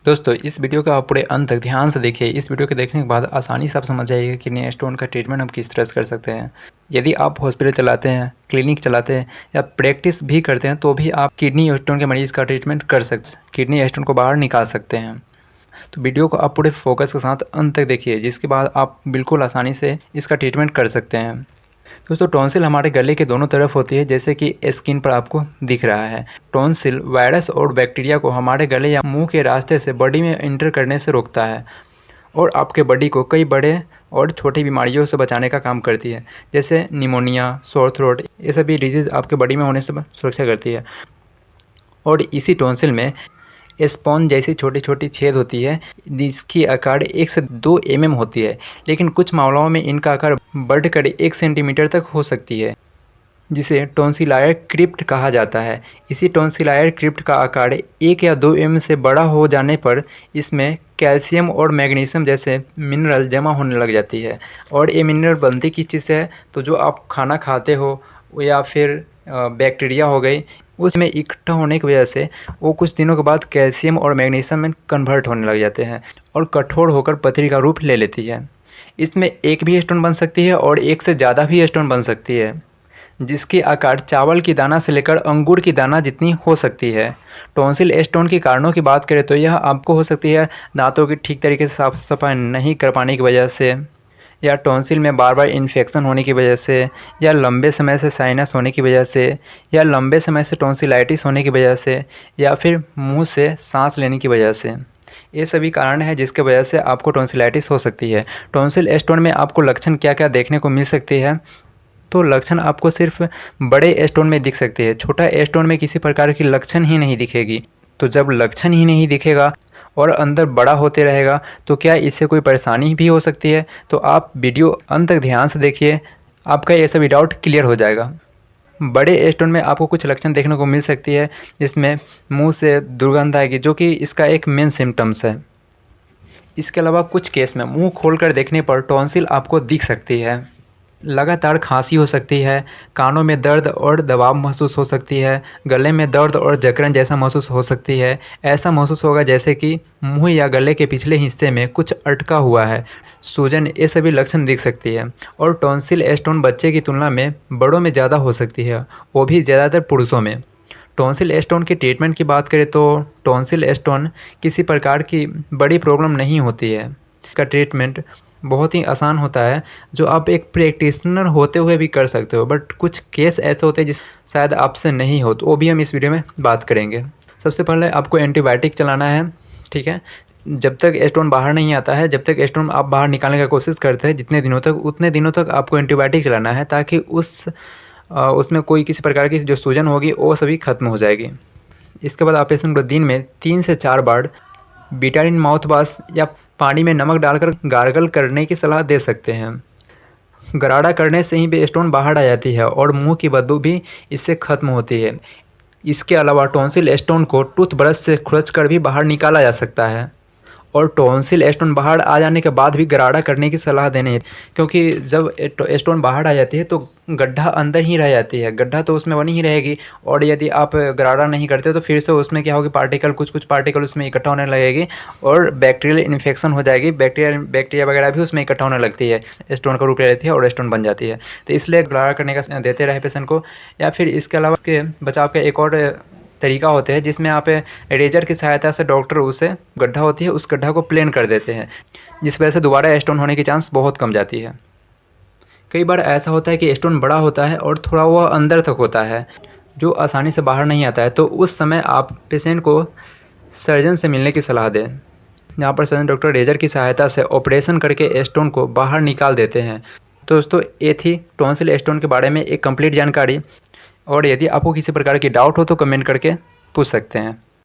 दोस्तों इस वीडियो को आप पूरे अंत तक ध्यान से देखिए। इस वीडियो को देखने के बाद आसानी से आप समझ जाइएगा कि किडनी स्टोन का ट्रीटमेंट हम किस तरह से कर सकते हैं। यदि आप हॉस्पिटल चलाते हैं, क्लिनिक चलाते हैं या प्रैक्टिस भी करते हैं तो भी आप किडनी स्टोन के मरीज़ का ट्रीटमेंट कर सकते हैं, किडनी स्टोन को बाहर निकाल सकते हैं। तो वीडियो को आप पूरे फोकस के साथ अंत तक देखिए, जिसके बाद आप बिल्कुल आसानी से इसका ट्रीटमेंट कर सकते हैं। दोस्तों टॉन्सिल हमारे गले के दोनों तरफ होती है, जैसे कि स्किन पर आपको दिख रहा है। टॉन्सिल वायरस और बैक्टीरिया को हमारे गले या मुंह के रास्ते से बॉडी में इंटर करने से रोकता है और आपके बॉडी को कई बड़े और छोटी बीमारियों से बचाने का काम करती है, जैसे निमोनिया, सोर थ्रोट, ये सभी डिजीज़ आपके बॉडी में होने से सुरक्षा करती है। और इसी टॉन्सिल में स्पॉन्ज जैसी छोटी छोटी छेद होती है, जिसकी आकार 1 से 2 mm होती है, लेकिन कुछ मामलों में इनका आकार बढ़कर 1 सेंटीमीटर तक हो सकती है, जिसे टॉन्सिलायर क्रिप्ट कहा जाता है। इसी टॉन्सिलायर क्रिप्ट का आकार 1 या 2 mm से बड़ा हो जाने पर इसमें कैल्शियम और मैग्नीशियम जैसे मिनरल जमा होने लग जाती है। और ये मिनरल बनती किस चीज़ से है, तो जो आप खाना खाते हो या फिर बैक्टीरिया हो गई, उसमें इकट्ठा होने की वजह से वो कुछ दिनों के बाद कैल्शियम और मैग्नीशियम में कन्वर्ट होने लग जाते हैं और कठोर होकर पथरी का रूप ले लेती है। इसमें एक भी स्टोन बन सकती है और एक से ज़्यादा भी स्टोन बन सकती है, जिसकी आकार चावल की दाना से लेकर अंगूर की दाना जितनी हो सकती है। टॉन्सिल स्टोन के कारणों की बात करें तो यह आपको हो सकती है दांतों की ठीक तरीके से साफ सफाई नहीं कर पाने की वजह से, या टॉन्सिल में बार बार इन्फेक्शन होने की वजह से, या लंबे समय से साइनस होने की वजह से, या लंबे समय से टॉन्सिलाइटिस होने की वजह से, या फिर मुंह से सांस लेने की वजह से। ये सभी कारण है जिसके वजह से आपको टॉन्सिलाइटिस हो सकती है। टॉन्सिल स्टोन में आपको लक्षण क्या क्या देखने को मिल सकती है, तो लक्षण आपको सिर्फ बड़े स्टोन में दिख सकते हैं, छोटा स्टोन में किसी प्रकार की लक्षण ही नहीं दिखेगी। तो जब लक्षण ही नहीं दिखेगा और अंदर बड़ा होते रहेगा तो क्या इससे कोई परेशानी भी हो सकती है। तो आप वीडियो अंत तक ध्यान से देखिए, आपका ये सभी डाउट क्लियर हो जाएगा। बड़े स्टोन में आपको कुछ लक्षण देखने को मिल सकती है, जिसमें मुंह से दुर्गंध आएगी, जो कि इसका एक मेन सिम्टम्स है। इसके अलावा कुछ केस में मुंह खोलकर देखने पर टॉन्सिल आपको दिख सकती है। लगातार खांसी हो सकती है, कानों में दर्द और दबाव महसूस हो सकती है, गले में दर्द और जकड़न जैसा महसूस हो सकती है। ऐसा महसूस होगा जैसे कि मुंह या गले के पिछले हिस्से में कुछ अटका हुआ है। सूजन, ये सभी लक्षण दिख सकती है। और टॉन्सिल स्टोन बच्चे की तुलना में बड़ों में ज़्यादा हो सकती है, वो भी ज़्यादातर पुरुषों में। टॉन्सिल स्टोन की ट्रीटमेंट की बात करें तो टॉन्सिल स्टोन किसी प्रकार की बड़ी प्रॉब्लम नहीं होती है। इसका ट्रीटमेंट बहुत ही आसान होता है, जो आप एक प्रैक्टिशनर होते हुए भी कर सकते हो। बट कुछ केस ऐसे होते हैं जिस शायद आपसे नहीं हो, तो वो भी हम इस वीडियो में बात करेंगे। सबसे पहले आपको एंटीबायोटिक चलाना है, ठीक है। जब तक स्टोन बाहर नहीं आता है, जब तक स्टोन आप बाहर निकालने की कोशिश करते हैं जितने दिनों तक, उतने दिनों तक आपको एंटीबायोटिक चलाना है, ताकि उसमें कोई किसी प्रकार की जो सूजन होगी वो सभी खत्म हो जाएगी। इसके बाद आप पेशेंट को दिन में 3 से 4 बार बिटाडिन माउथ वॉश या पानी में नमक डालकर गार्गल करने की सलाह दे सकते हैं। गराड़ा करने से ही भी स्टोन बाहर आ जाती है और मुंह की बदबू भी इससे खत्म होती है। इसके अलावा टॉन्सिल स्टोन को टूथब्रश से खुरच कर भी बाहर निकाला जा सकता है। और टॉन्सिल स्टोन बाहर आ जाने के बाद भी गराड़ा करने की सलाह देनी है, क्योंकि जब स्टोन बाहर आ जाती है तो गड्ढा अंदर ही रह जाती है, गड्ढा तो उसमें बनी ही रहेगी। और यदि आप गराड़ा नहीं करते तो फिर से उसमें क्या होगी, कुछ पार्टिकल उसमें इकट्ठा होने लगेगी और बैक्टीरियल इन्फेक्शन हो जाएगी। बैक्टीरिया वगैरह भी उसमें इकट्ठा होने लगती है, स्टोन का रूप ले लेती है और स्टोन बन जाती है। तो इसलिए गराड़ा करने का देते रहे पेशेंट को। या फिर इसके अलावा इसके बचाव का एक और तरीका होता है, जिसमें आप रेजर की सहायता से डॉक्टर उसे गड्ढा होती है उस गड्ढा को प्लेन कर देते हैं, जिस वजह से दोबारा स्टोन होने की चांस बहुत कम जाती है। कई बार ऐसा होता है कि स्टोन बड़ा होता है और थोड़ा वह अंदर तक होता है, जो आसानी से बाहर नहीं आता है। तो उस समय आप पेशेंट को सर्जन से मिलने की सलाह दें, जहाँ पर सर्जन डॉक्टर रेजर की सहायता से ऑपरेशन करके स्टोन को बाहर निकाल देते हैं। तो दोस्तों ये थी टॉन्सिल स्टोन के बारे में एक कंप्लीट जानकारी। और यदि आपको किसी प्रकार की डाउट हो तो कमेंट करके पूछ सकते हैं।